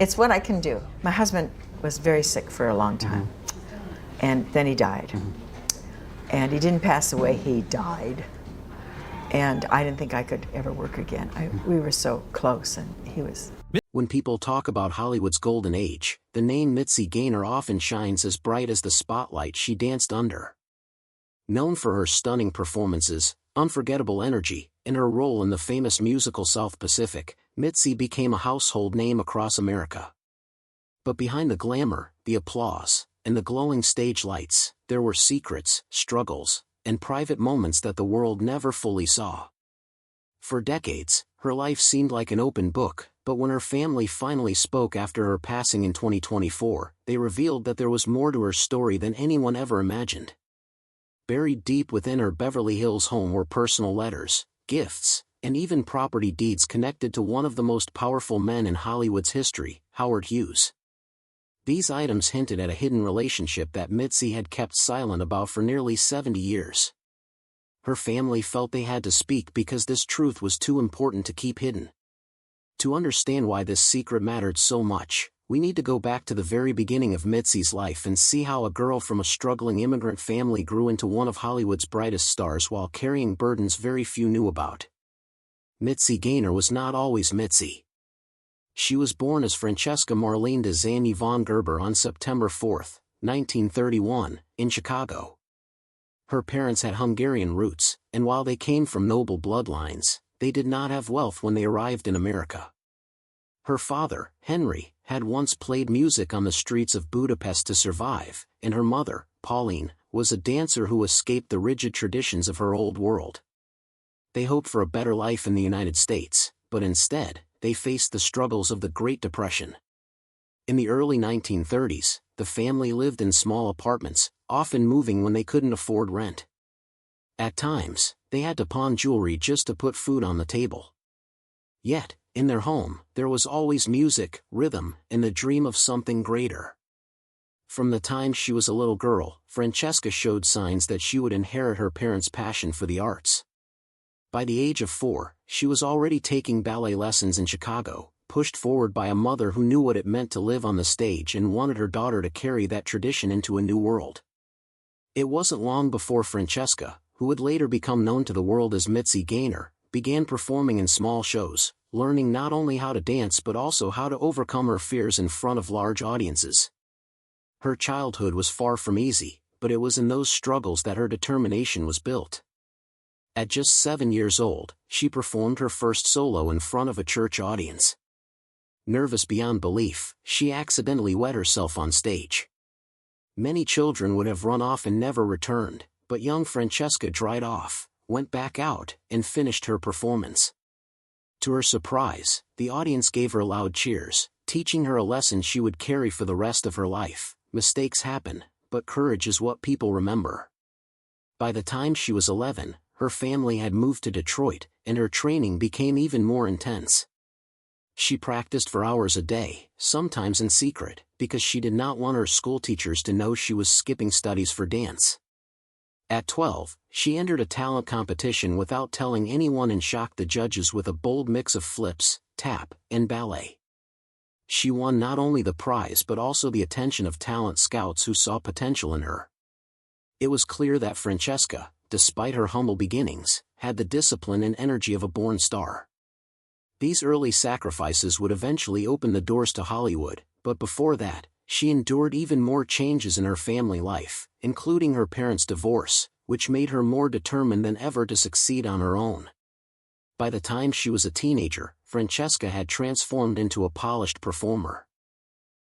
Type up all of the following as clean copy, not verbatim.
It's what I can do. My husband was very sick for a long time, and then he died. And he didn't pass away, he died. And I didn't think I could ever work again. We were so close, and he was... When people talk about Hollywood's golden age, the name Mitzi Gaynor often shines as bright as the spotlight she danced under. Known for her stunning performances, unforgettable energy, and her role in the famous musical South Pacific, Mitzi became a household name across America. But behind the glamour, the applause, and the glowing stage lights, there were secrets, struggles, and private moments that the world never fully saw. For decades, her life seemed like an open book, but when her family finally spoke after her passing in 2024, they revealed that there was more to her story than anyone ever imagined. Buried deep within her Beverly Hills home were personal letters, gifts, and even property deeds connected to one of the most powerful men in Hollywood's history, Howard Hughes. These items hinted at a hidden relationship that Mitzi had kept silent about for nearly 70 years. Her family felt they had to speak because this truth was too important to keep hidden. To understand why this secret mattered so much, we need to go back to the very beginning of Mitzi's life and see how a girl from a struggling immigrant family grew into one of Hollywood's brightest stars while carrying burdens very few knew about. Mitzi Gaynor was not always Mitzi. She was born as Francesca Marlene de Zan Yvonne Gerber on September 4, 1931, in Chicago. Her parents had Hungarian roots, and while they came from noble bloodlines, they did not have wealth when they arrived in America. Her father, Henry, had once played music on the streets of Budapest to survive, and her mother, Pauline, was a dancer who escaped the rigid traditions of her old world. They hoped for a better life in the United States, but instead, they faced the struggles of the Great Depression. In the early 1930s, the family lived in small apartments, often moving when they couldn't afford rent. At times, they had to pawn jewelry just to put food on the table. Yet, in their home, there was always music, rhythm, and the dream of something greater. From the time she was a little girl, Francesca showed signs that she would inherit her parents' passion for the arts. By the age of 4, she was already taking ballet lessons in Chicago, pushed forward by a mother who knew what it meant to live on the stage and wanted her daughter to carry that tradition into a new world. It wasn't long before Francesca, who would later become known to the world as Mitzi Gaynor, began performing in small shows, learning not only how to dance but also how to overcome her fears in front of large audiences. Her childhood was far from easy, but it was in those struggles that her determination was built. At just 7 years old, she performed her first solo in front of a church audience. Nervous beyond belief, she accidentally wet herself on stage. Many children would have run off and never returned, but young Francesca dried off, went back out, and finished her performance. To her surprise, the audience gave her loud cheers, teaching her a lesson she would carry for the rest of her life. Mistakes happen, but courage is what people remember. By the time she was 11, her family had moved to Detroit, and her training became even more intense. She practiced for hours a day, sometimes in secret, because she did not want her schoolteachers to know she was skipping studies for dance. At 12, she entered a talent competition without telling anyone and shocked the judges with a bold mix of flips, tap, and ballet. She won not only the prize but also the attention of talent scouts who saw potential in her. It was clear that Francesca, despite her humble beginnings, had the discipline and energy of a born star. These early sacrifices would eventually open the doors to Hollywood, but before that, she endured even more changes in her family life, including her parents' divorce, which made her more determined than ever to succeed on her own. By the time she was a teenager, Francesca had transformed into a polished performer.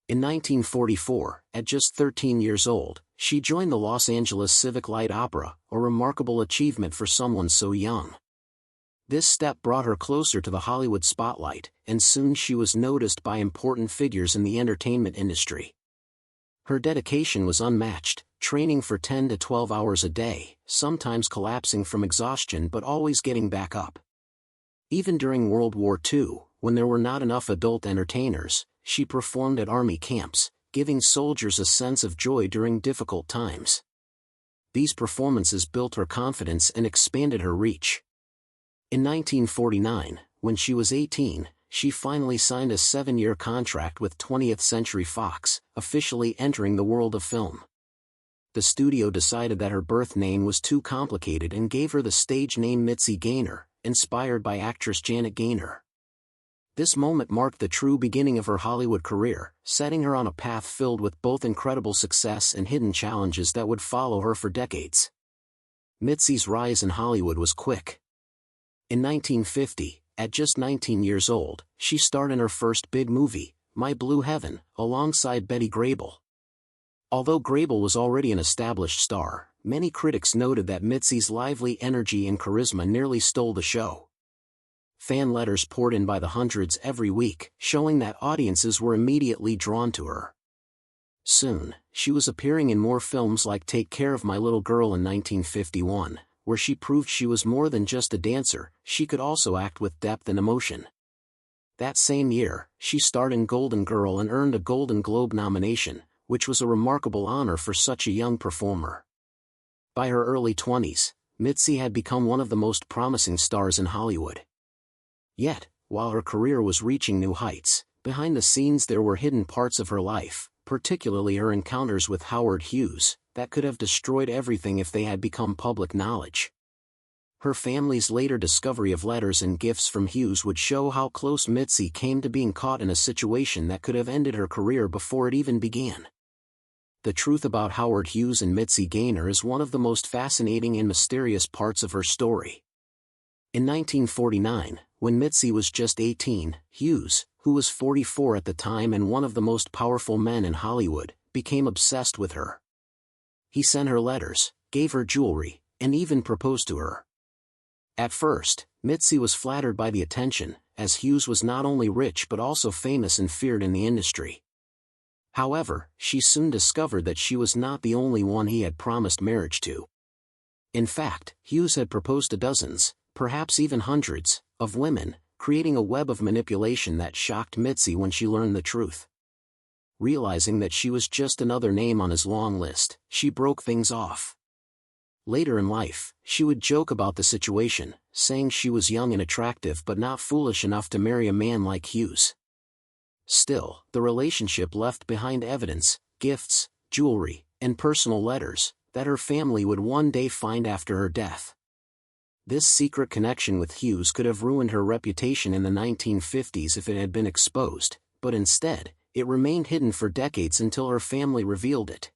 In 1944, at just 13 years old, she joined the Los Angeles Civic Light Opera, a remarkable achievement for someone so young. This step brought her closer to the Hollywood spotlight, and soon she was noticed by important figures in the entertainment industry. Her dedication was unmatched, training for 10 to 12 hours a day, sometimes collapsing from exhaustion but always getting back up. Even during World War II, when there were not enough adult entertainers, she performed at army camps, giving soldiers a sense of joy during difficult times. These performances built her confidence and expanded her reach. In 1949, when she was 18, she finally signed a 7-year contract with 20th Century Fox, officially entering the world of film. The studio decided that her birth name was too complicated and gave her the stage name Mitzi Gaynor, inspired by actress Janet Gaynor. This moment marked the true beginning of her Hollywood career, setting her on a path filled with both incredible success and hidden challenges that would follow her for decades. Mitzi's rise in Hollywood was quick. In 1950, at just 19 years old, she starred in her first big movie, My Blue Heaven, alongside Betty Grable. Although Grable was already an established star, many critics noted that Mitzi's lively energy and charisma nearly stole the show. Fan letters poured in by the hundreds every week, showing that audiences were immediately drawn to her. Soon, she was appearing in more films like Take Care of My Little Girl in 1951, where she proved she was more than just a dancer, she could also act with depth and emotion. That same year, she starred in Golden Girl and earned a Golden Globe nomination, which was a remarkable honor for such a young performer. By her early 20s, Mitzi had become one of the most promising stars in Hollywood. Yet, while her career was reaching new heights, behind the scenes there were hidden parts of her life, particularly her encounters with Howard Hughes, that could have destroyed everything if they had become public knowledge. Her family's later discovery of letters and gifts from Hughes would show how close Mitzi came to being caught in a situation that could have ended her career before it even began. The truth about Howard Hughes and Mitzi Gaynor is one of the most fascinating and mysterious parts of her story. In 1949, when Mitzi was just 18, Hughes, who was 44 at the time and one of the most powerful men in Hollywood, became obsessed with her. He sent her letters, gave her jewelry, and even proposed to her. At first, Mitzi was flattered by the attention, as Hughes was not only rich but also famous and feared in the industry. However, she soon discovered that she was not the only one he had promised marriage to. In fact, Hughes had proposed to dozens, perhaps even hundreds, of women, creating a web of manipulation that shocked Mitzi when she learned the truth. Realizing that she was just another name on his long list, she broke things off. Later in life, she would joke about the situation, saying she was young and attractive but not foolish enough to marry a man like Hughes. Still, the relationship left behind evidence, gifts, jewelry, and personal letters, that her family would one day find after her death. This secret connection with Hughes could have ruined her reputation in the 1950s if it had been exposed, but instead, it remained hidden for decades until her family revealed it.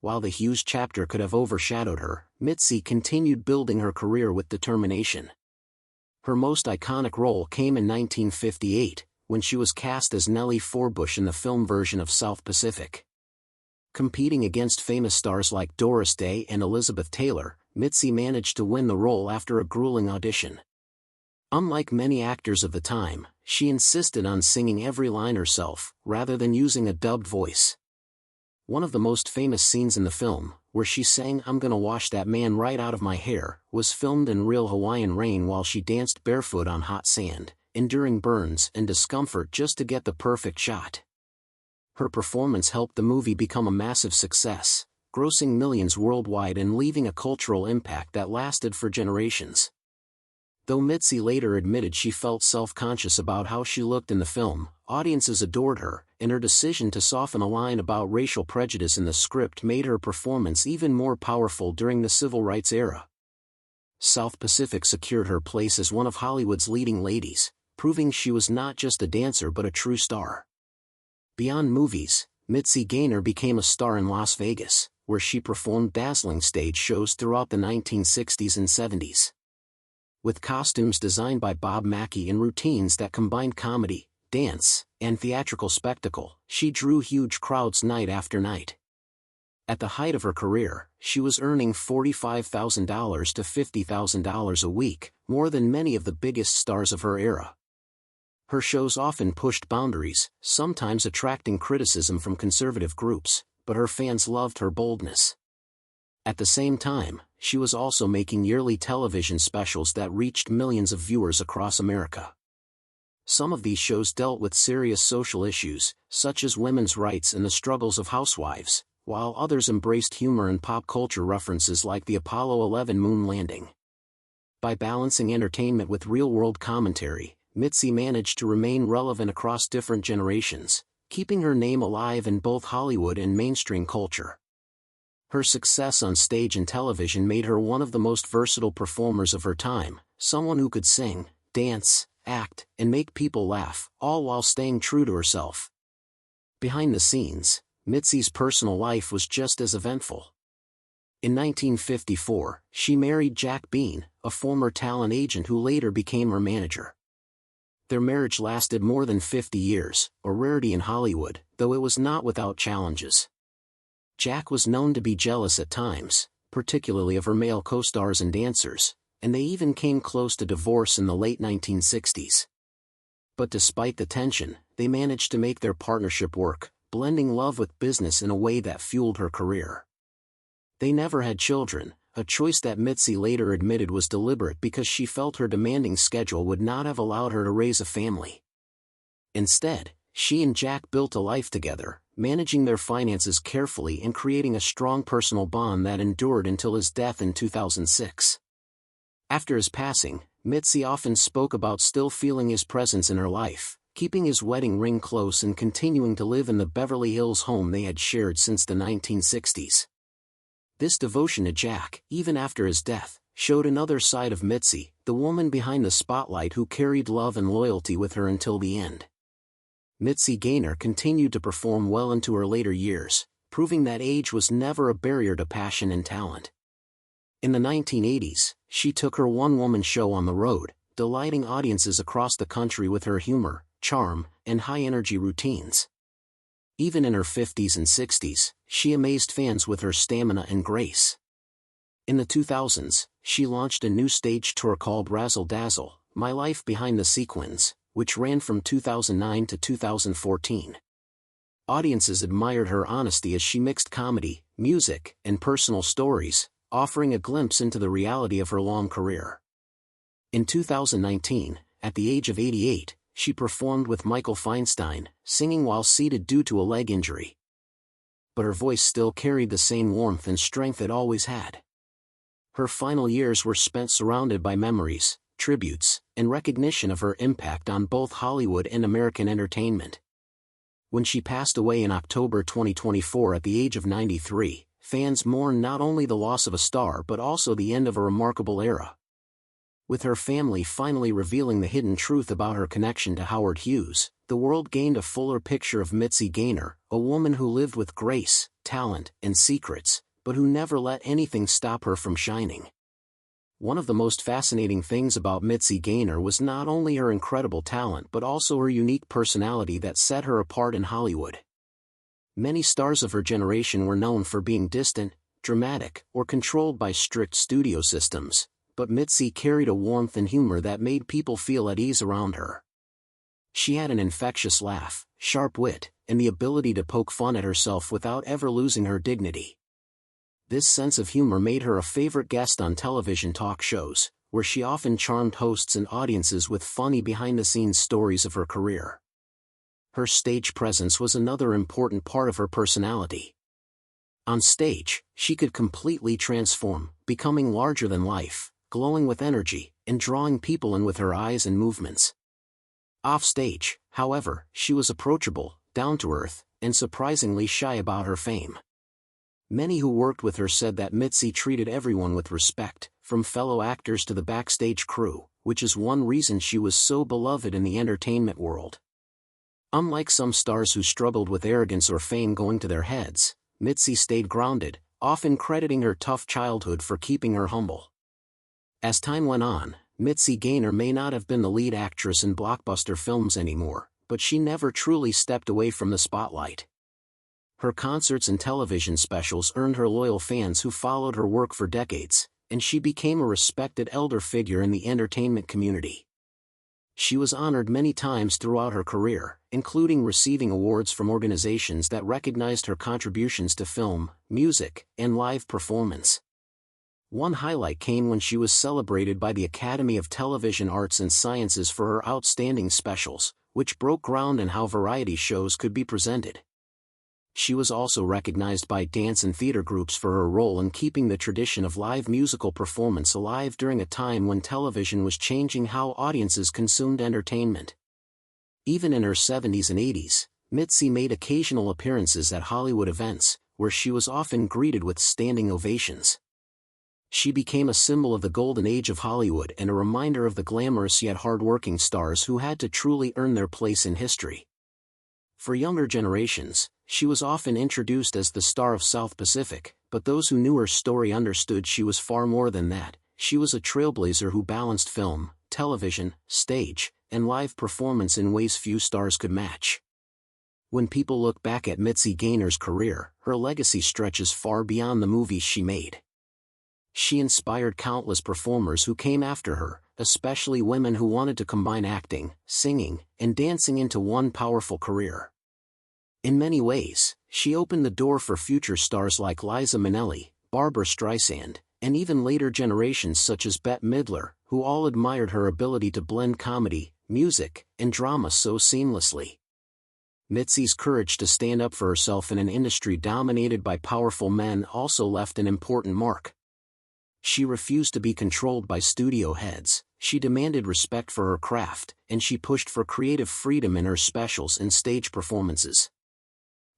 While the Hughes chapter could have overshadowed her, Mitzi continued building her career with determination. Her most iconic role came in 1958, when she was cast as Nellie Forbush in the film version of South Pacific. Competing against famous stars like Doris Day and Elizabeth Taylor, Mitzi managed to win the role after a grueling audition. Unlike many actors of the time, she insisted on singing every line herself, rather than using a dubbed voice. One of the most famous scenes in the film, where she sang "I'm Gonna Wash That Man Right Out of My Hair," was filmed in real Hawaiian rain while she danced barefoot on hot sand, enduring burns and discomfort just to get the perfect shot. Her performance helped the movie become a massive success, grossing millions worldwide and leaving a cultural impact that lasted for generations. Though Mitzi later admitted she felt self-conscious about how she looked in the film, audiences adored her, and her decision to soften a line about racial prejudice in the script made her performance even more powerful during the civil rights era. South Pacific secured her place as one of Hollywood's leading ladies, proving she was not just a dancer but a true star. Beyond movies, Mitzi Gaynor became a star in Las Vegas, where she performed dazzling stage shows throughout the 1960s and 70s. With costumes designed by Bob Mackie and routines that combined comedy, dance, and theatrical spectacle, she drew huge crowds night after night. At the height of her career, she was earning $45,000 to $50,000 a week, more than many of the biggest stars of her era. Her shows often pushed boundaries, sometimes attracting criticism from conservative groups, but her fans loved her boldness. At the same time, she was also making yearly television specials that reached millions of viewers across America. Some of these shows dealt with serious social issues, such as women's rights and the struggles of housewives, while others embraced humor and pop culture references like the Apollo 11 moon landing. By balancing entertainment with real-world commentary, Mitzi managed to remain relevant across different generations, keeping her name alive in both Hollywood and mainstream culture. Her success on stage and television made her one of the most versatile performers of her time, someone who could sing, dance, act, and make people laugh, all while staying true to herself. Behind the scenes, Mitzi's personal life was just as eventful. In 1954, she married Jack Bean, a former talent agent who later became her manager. Their marriage lasted more than 50 years, a rarity in Hollywood, though it was not without challenges. Jack was known to be jealous at times, particularly of her male co-stars and dancers, and they even came close to divorce in the late 1960s. But despite the tension, they managed to make their partnership work, blending love with business in a way that fueled her career. They never had children, a choice that Mitzi later admitted was deliberate because she felt her demanding schedule would not have allowed her to raise a family. Instead, she and Jack built a life together, managing their finances carefully and creating a strong personal bond that endured until his death in 2006. After his passing, Mitzi often spoke about still feeling his presence in her life, keeping his wedding ring close and continuing to live in the Beverly Hills home they had shared since the 1960s. This devotion to Jack, even after his death, showed another side of Mitzi, the woman behind the spotlight who carried love and loyalty with her until the end. Mitzi Gaynor continued to perform well into her later years, proving that age was never a barrier to passion and talent. In the 1980s, she took her one-woman show on the road, delighting audiences across the country with her humor, charm, and high-energy routines. Even in her 50s and 60s, she amazed fans with her stamina and grace. In the 2000s, she launched a new stage tour called Razzle Dazzle, My Life Behind the Sequins, which ran from 2009 to 2014. Audiences admired her honesty as she mixed comedy, music, and personal stories, offering a glimpse into the reality of her long career. In 2019, at the age of 88, she performed with Michael Feinstein, singing while seated due to a leg injury. But her voice still carried the same warmth and strength it always had. Her final years were spent surrounded by memories, tributes, and recognition of her impact on both Hollywood and American entertainment. When she passed away in October 2024 at the age of 93, fans mourned not only the loss of a star but also the end of a remarkable era. With her family finally revealing the hidden truth about her connection to Howard Hughes, the world gained a fuller picture of Mitzi Gaynor, a woman who lived with grace, talent, and secrets, but who never let anything stop her from shining. One of the most fascinating things about Mitzi Gaynor was not only her incredible talent but also her unique personality that set her apart in Hollywood. Many stars of her generation were known for being distant, dramatic, or controlled by strict studio systems, but Mitzi carried a warmth and humor that made people feel at ease around her. She had an infectious laugh, sharp wit, and the ability to poke fun at herself without ever losing her dignity. This sense of humor made her a favorite guest on television talk shows, where she often charmed hosts and audiences with funny behind-the-scenes stories of her career. Her stage presence was another important part of her personality. On stage, she could completely transform, becoming larger than life, glowing with energy, and drawing people in with her eyes and movements. Off-stage, however, she was approachable, down-to-earth, and surprisingly shy about her fame. Many who worked with her said that Mitzi treated everyone with respect, from fellow actors to the backstage crew, which is one reason she was so beloved in the entertainment world. Unlike some stars who struggled with arrogance or fame going to their heads, Mitzi stayed grounded, often crediting her tough childhood for keeping her humble. As time went on, Mitzi Gaynor may not have been the lead actress in blockbuster films anymore, but she never truly stepped away from the spotlight. Her concerts and television specials earned her loyal fans who followed her work for decades, and she became a respected elder figure in the entertainment community. She was honored many times throughout her career, including receiving awards from organizations that recognized her contributions to film, music, and live performance. One highlight came when she was celebrated by the Academy of Television Arts and Sciences for her outstanding specials, which broke ground in how variety shows could be presented. She was also recognized by dance and theater groups for her role in keeping the tradition of live musical performance alive during a time when television was changing how audiences consumed entertainment. Even in her 70s and 80s, Mitzi made occasional appearances at Hollywood events, where she was often greeted with standing ovations. She became a symbol of the golden age of Hollywood and a reminder of the glamorous yet hard-working stars who had to truly earn their place in history. For younger generations, she was often introduced as the star of South Pacific, but those who knew her story understood she was far more than that. She was a trailblazer who balanced film, television, stage, and live performance in ways few stars could match. When people look back at Mitzi Gaynor's career, her legacy stretches far beyond the movies she made. She inspired countless performers who came after her, especially women who wanted to combine acting, singing, and dancing into one powerful career. In many ways, she opened the door for future stars like Liza Minnelli, Barbra Streisand, and even later generations such as Bette Midler, who all admired her ability to blend comedy, music, and drama so seamlessly. Mitzi's courage to stand up for herself in an industry dominated by powerful men also left an important mark. She refused to be controlled by studio heads, she demanded respect for her craft, and she pushed for creative freedom in her specials and stage performances.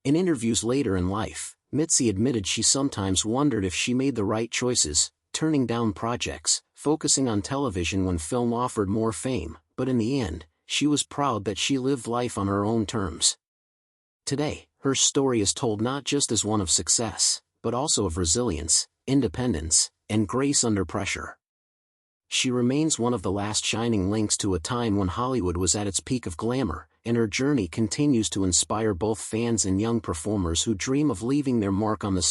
In interviews later in life, Mitzi admitted she sometimes wondered if she made the right choices, turning down projects, focusing on television when film offered more fame, but in the end, she was proud that she lived life on her own terms. Today, her story is told not just as one of success, but also of resilience, independence, and grace under pressure. She remains one of the last shining links to a time when Hollywood was at its peak of glamour, and her journey continues to inspire both fans and young performers who dream of leaving their mark on the